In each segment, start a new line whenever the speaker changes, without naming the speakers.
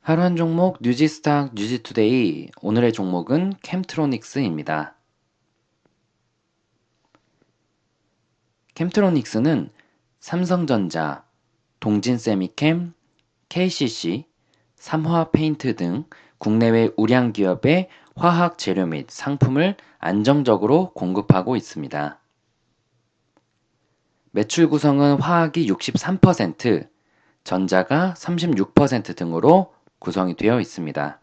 하루 한 종목 뉴지스탁 뉴지투데이. 오늘의 종목은 캠트로닉스입니다. 캠트로닉스는 삼성전자, 동진세미캠, KCC, 삼화페인트 등 국내외 우량 기업의 화학 재료 및 상품을 안정적으로 공급하고 있습니다. 매출 구성은 화학이 63%, 전자가 36% 등으로 구성이 되어 있습니다.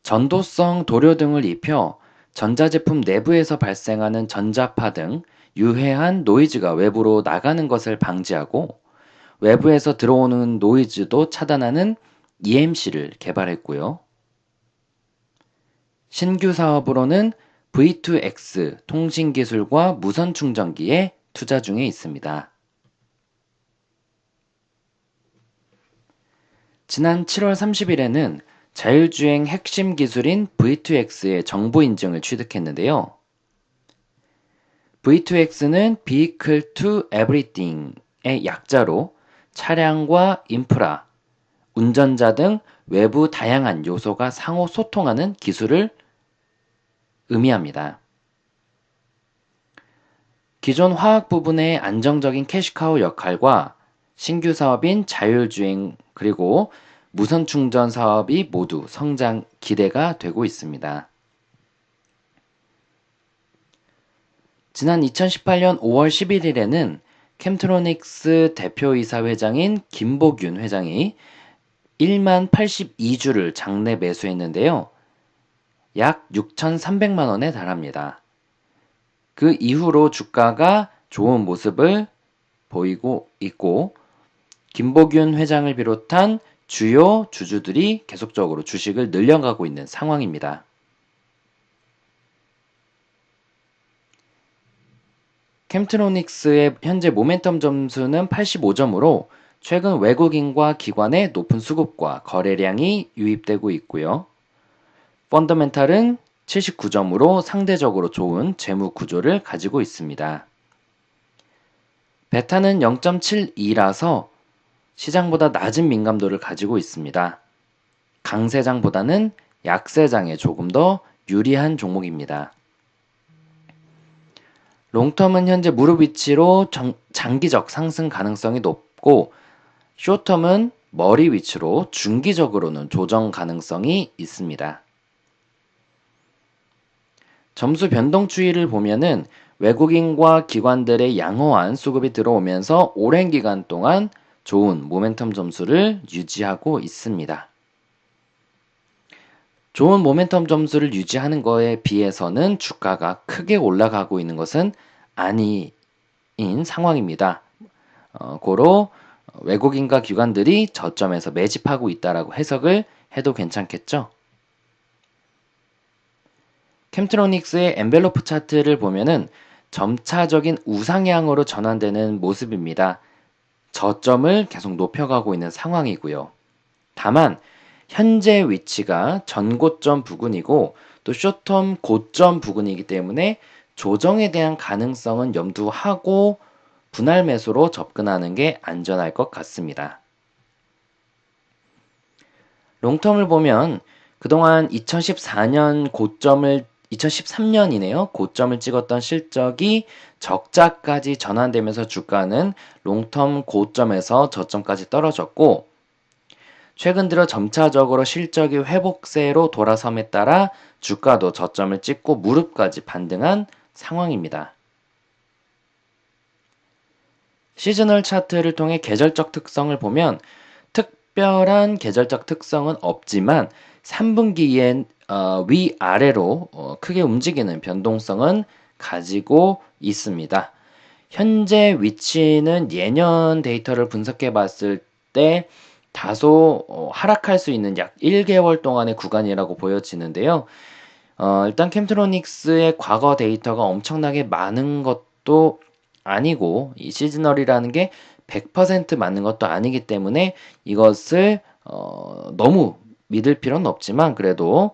전도성 도료 등을 입혀 전자제품 내부에서 발생하는 전자파 등 유해한 노이즈가 외부로 나가는 것을 방지하고 외부에서 들어오는 노이즈도 차단하는 EMC를 개발했고요. 신규 사업으로는 V2X 통신기술과 무선 충전기에 투자 중에 있습니다. 지난 7월 30일에는 자율주행 핵심 기술인 V2X의 정부 인증을 취득했는데요. V2X는 Vehicle to Everything의 약자로 차량과 인프라, 운전자 등 외부 다양한 요소가 상호 소통하는 기술을 의미합니다. 기존 화학 부분의 안정적인 캐시카우 역할과 신규 사업인 자율주행 그리고 무선 충전 사업이 모두 성장 기대가 되고 있습니다. 지난 2018년 5월 11일에는 캠트로닉스 대표이사 회장인 김복윤 회장이 1만 82주를 장내 매수했는데요. 약 6,300만 원에 달합니다. 그 이후로 주가가 좋은 모습을 보이고 있고 김복윤 회장을 비롯한 주요 주주들이 계속적으로 주식을 늘려가고 있는 상황입니다. 캠트로닉스의 현재 모멘텀 점수는 85점으로 최근 외국인과 기관의 높은 수급과 거래량이 유입되고 있고요. 펀더멘탈은 79점으로 상대적으로 좋은 재무 구조를 가지고 있습니다. 베타는 0.72라서 시장보다 낮은 민감도를 가지고 있습니다. 강세장보다는 약세장에 조금 더 유리한 종목입니다. 롱텀은 현재 무릎 위치로 장기적 상승 가능성이 높고 숏텀은 머리 위치로 중기적으로는 조정 가능성이 있습니다. 점수 변동 추이를 보면은 외국인과 기관들의 양호한 수급이 들어오면서 오랜 기간 동안 좋은 모멘텀 점수를 유지하고 있습니다. 좋은 모멘텀 점수를 유지하는 거에 비해서는 주가가 크게 올라가고 있는 것은 아닌 상황입니다. 고로 외국인과 기관들이 저점에서 매집하고 있다라고 해석을 해도 괜찮겠죠? 캠트로닉스의 엔벨로프 차트를 보면은 점차적인 우상향으로 전환되는 모습입니다. 저점을 계속 높여가고 있는 상황이고요. 다만 현재 위치가 전고점 부근이고 또 숏텀 고점 부근이기 때문에 조정에 대한 가능성은 염두하고 분할 매수로 접근하는 게 안전할 것 같습니다. 롱텀을 보면 그동안 2013년이네요. 고점을 찍었던 실적이 적자까지 전환되면서 주가는 롱텀 고점에서 저점까지 떨어졌고 최근 들어 점차적으로 실적이 회복세로 돌아섬에 따라 주가도 저점을 찍고 무릎까지 반등한 상황입니다. 시즈널 차트를 통해 계절적 특성을 보면 특별한 계절적 특성은 없지만 3분기엔 위아래로 크게 움직이는 변동성은 가지고 있습니다. 현재 위치는 예년 데이터를 분석해 봤을 때 다소 하락할 수 있는 약 1개월 동안의 구간이라고 보여지는데요. 일단 캠트로닉스의 과거 데이터가 엄청나게 많은 것도 아니고 이 시즈널이라는 게 100% 맞는 것도 아니기 때문에 이것을 너무 믿을 필요는 없지만 그래도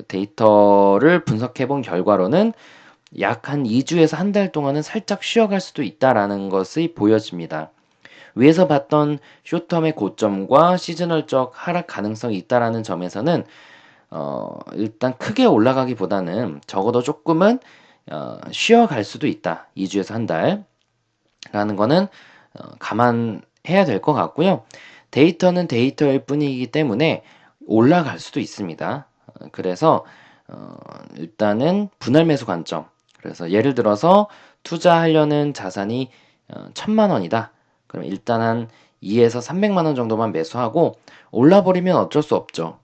데이터를 분석해 본 결과로는 약 한 2주에서 한 달 동안은 살짝 쉬어갈 수도 있다라는 것이 보여집니다. 위에서 봤던 숏텀의 고점과 시즈널적 하락 가능성이 있다라는 점에서는 일단 크게 올라가기보다는 적어도 조금은 쉬어갈 수도 있다. 2주에서 한 달라는 거는 감안해야 될 것 같고요. 데이터는 데이터일 뿐이기 때문에 올라갈 수도 있습니다. 그래서 일단은 분할 매수 관점. 그래서 예를 들어서 투자하려는 자산이 1,000만 원이다. 그럼 일단 한 2에서 300만 원 정도만 매수하고 올라버리면 어쩔 수 없죠.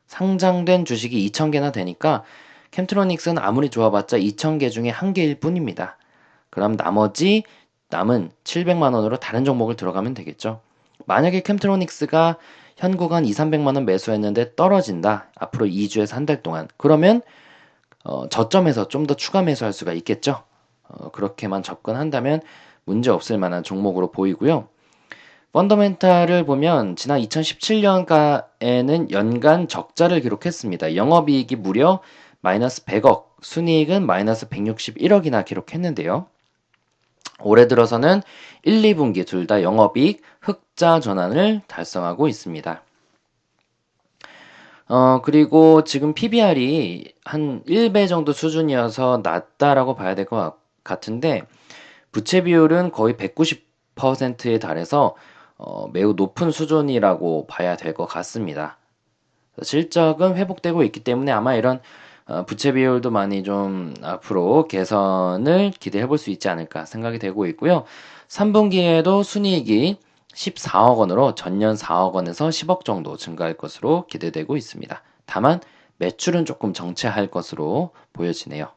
상장된 주식이 2,000개나 되니까 캠트로닉스는 아무리 좋아봤자 2,000개 중에 한 개일 뿐입니다. 그럼 나머지 남은 700만 원으로 다른 종목을 들어가면 되겠죠. 만약에 캠트로닉스가 현 구간 2, 300만 원 매수했는데 떨어진다. 앞으로 2주에서 한 달 동안. 그러면 저점에서 좀 더 추가 매수할 수가 있겠죠. 그렇게만 접근한다면 문제 없을 만한 종목으로 보이고요. 펀더멘탈을 보면 지난 2017년가에는 연간 적자를 기록했습니다. 영업이익이 무려 마이너스 100억, 순이익은 마이너스 161억이나 기록했는데요. 올해 들어서는 1, 2분기 둘 다 영업이익 흑자 전환을 달성하고 있습니다. 그리고 지금 PBR이 한 1배 정도 수준이어서 낮다라고 봐야 될 것 같은데, 부채 비율은 거의 190%에 달해서 매우 높은 수준이라고 봐야 될 것 같습니다. 실적은 회복되고 있기 때문에 아마 이런 부채 비율도 많이 좀 앞으로 개선을 기대해 볼 수 있지 않을까 생각이 되고 있고요. 3분기에도 순이익이 14억 원으로 전년 4억 원에서 10억 정도 증가할 것으로 기대되고 있습니다. 다만 매출은 조금 정체할 것으로 보여지네요.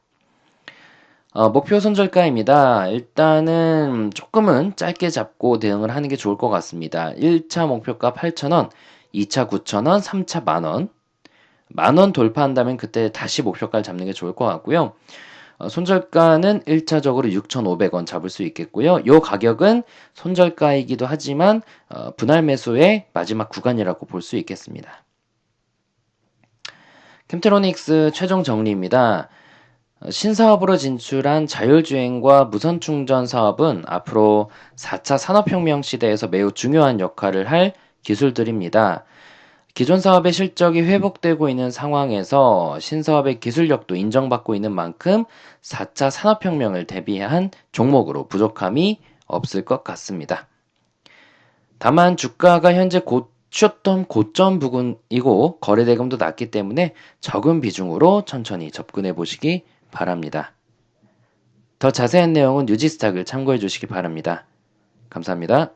목표 손절가입니다. 일단은 조금은 짧게 잡고 대응을 하는 게 좋을 것 같습니다. 1차 목표가 8,000원, 2차 9,000원, 3차 만원. 만원 돌파한다면 그때 다시 목표가를 잡는 게 좋을 것 같고요. 손절가는 1차적으로 6,500원 잡을 수 있겠고요. 이 가격은 손절가이기도 하지만 분할 매수의 마지막 구간이라고 볼 수 있겠습니다. 캠트로닉스 최종 정리입니다. 신사업으로 진출한 자율주행과 무선충전 사업은 앞으로 4차 산업혁명 시대에서 매우 중요한 역할을 할 기술들입니다. 기존 사업의 실적이 회복되고 있는 상황에서 신사업의 기술력도 인정받고 있는 만큼 4차 산업혁명을 대비한 종목으로 부족함이 없을 것 같습니다. 다만 주가가 현재 숏텀 고점 부근이고 거래대금도 낮기 때문에 적은 비중으로 천천히 접근해 보시기 바랍니다. 더 자세한 내용은 뉴지스탁을 참고해 주시기 바랍니다. 감사합니다.